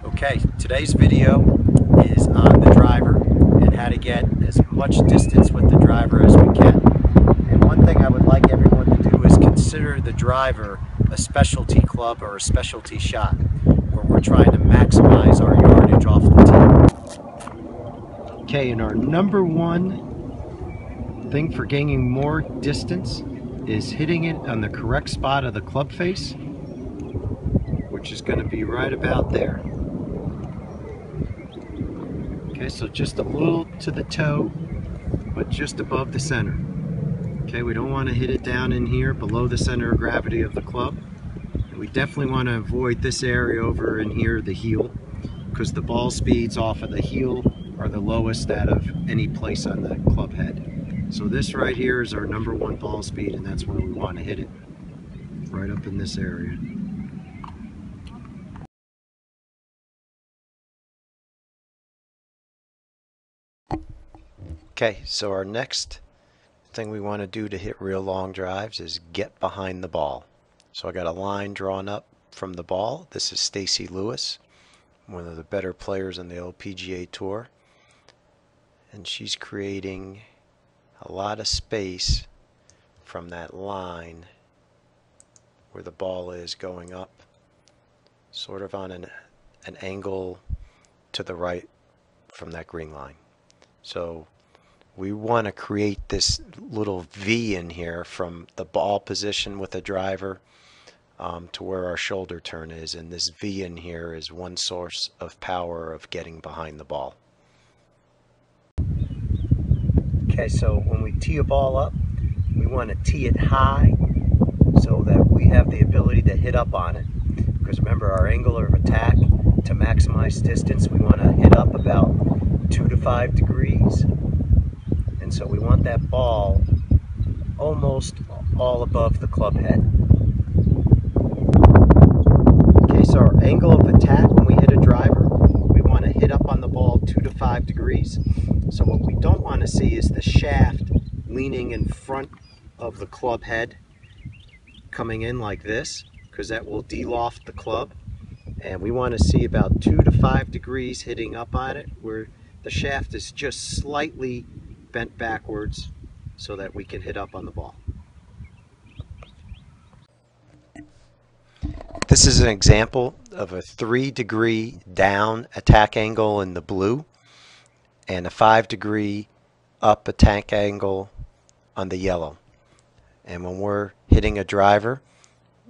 Okay, today's video is on the driver and how to get as much distance with the driver as we can. And one thing I would like everyone to do is consider the driver a specialty club or a specialty shot, where we're trying to maximize our yardage off the tee. Okay, and our number one thing for gaining more distance is hitting it on the correct spot of the club face, which is going to be right about there. Okay, so just a little to the toe, but just above the center. Okay, we don't want to hit it down in here below the center of gravity of the club. And we definitely want to avoid this area over in here, the heel, because the ball speeds off of the heel are the lowest out of any place on the club head. So this right here is our number one ball speed, and that's where we want to hit it, right up in this area. Okay, so our next thing we want to do to hit real long drives is get behind the ball. So I got a line drawn up from the ball. This is Stacy Lewis, one of the better players on the LPGA Tour. And she's creating a lot of space from that line where the ball is going up, sort of on an angle to the right from that green line. So we want to create this little V in here from the ball position with the driver to where our shoulder turn is, and this V in here is one source of power of getting behind the ball. Okay, so when we tee a ball up, we want to tee it high so that we have the ability to hit up on it, because remember, our angle of attack to maximize distance, we want to hit up about 2 to 5 degrees. And so we want that ball almost all above the club head. Okay, so our angle of attack when we hit a driver, we want to hit up on the ball 2 to 5 degrees. So what we don't want to see is the shaft leaning in front of the club head, coming in like this, because that will de-loft the club. And we want to see about 2 to 5 degrees hitting up on it, where the shaft is just slightly bent backwards so that we can hit up on the ball. This is an example of a 3-degree down attack angle in the blue and a 5-degree up attack angle on the yellow. And when we're hitting a driver,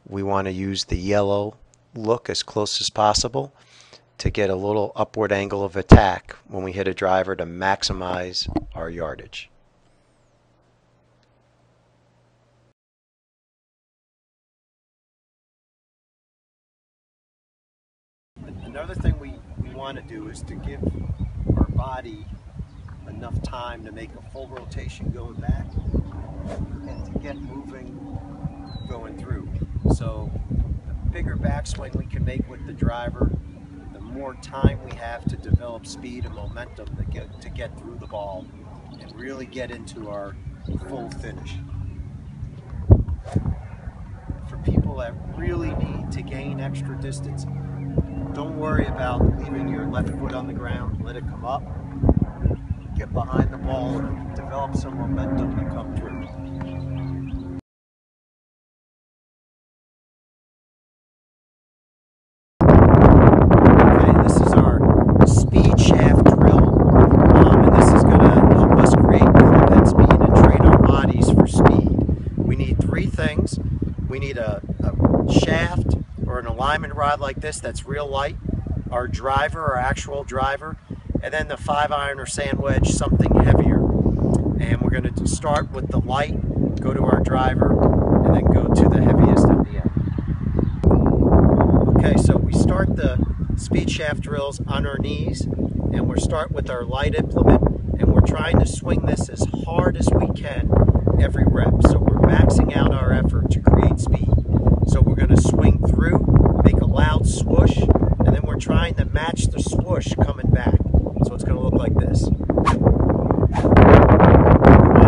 we want to use the yellow look as close as possible to get a little upward angle of attack when we hit a driver to maximize our yardage. Another thing we want to do is to give our body enough time to make a full rotation going back and to get moving going through. So the bigger backswing we can make with the driver, more time we have to develop speed and momentum to get through the ball and really get into our full finish. For people that really need to gain extra distance, don't worry about leaving your left foot on the ground. Let it come up, get behind the ball, and develop some momentum to come through. We need a shaft or an alignment rod like this that's real light, our driver, our actual driver, and then the 5-iron or sand wedge, something heavier. And we're going to start with the light, go to our driver, and then go to the heaviest at the end. Okay, so we start the speed shaft drills on our knees, and we'll start with our light implement, and we're trying to swing this as hard as we can every rep. So we're maxing out our effort to create speed. So we're going to swing through, make a loud swoosh, and then we're trying to match the swoosh coming back. So it's going to look like this. We want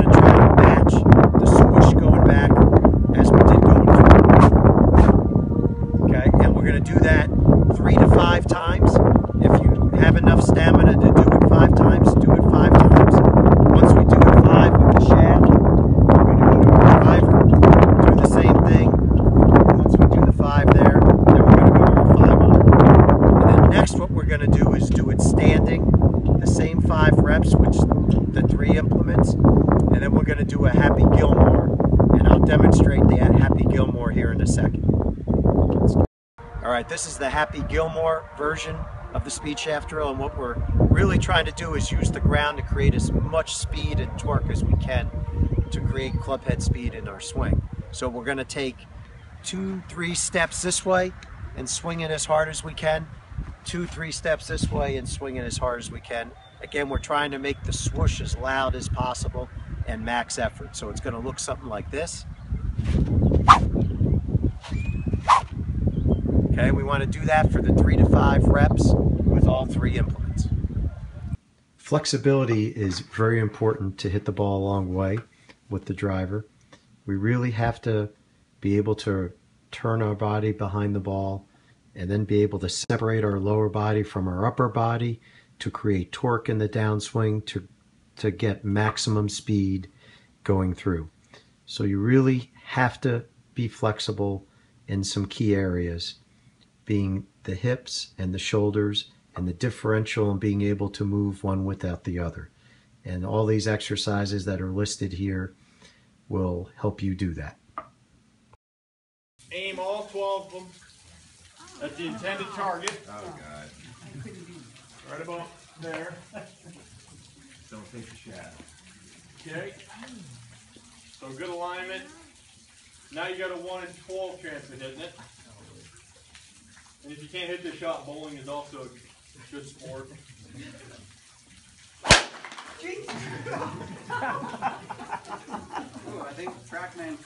to try to match the swoosh going back as we did going through. Okay, and we're going to do that inputs, and then we're going to do a Happy Gilmore, and I'll demonstrate the Happy Gilmore here in a second. All right, this is the Happy Gilmore version of the speed shaft drill, and what we're really trying to do is use the ground to create as much speed and torque as we can to create club head speed in our swing. So we're going to take 2-3 steps this way and swing it as hard as we can, 2-3 steps this way and swing it as hard as we can. Again, we're trying to make the swoosh as loud as possible and max effort. So it's going to look something like this. Okay, we want to do that for the 3 to 5 reps with all 3 implements. Flexibility is very important to hit the ball a long way with the driver. We really have to be able to turn our body behind the ball and then be able to separate our lower body from our upper body to create torque in the downswing to get maximum speed going through. So you really have to be flexible in some key areas, being the hips and the shoulders and the differential and being able to move one without the other. And all these exercises that are listed here will help you do that. Aim all 12 of them at the intended target. Oh, God. Right about there. Don't take the shot. Okay. So good alignment. Now you got a 1 in 12 chance of hitting it. And if you can't hit this shot, bowling is also a good sport. Ooh, I think TrackMan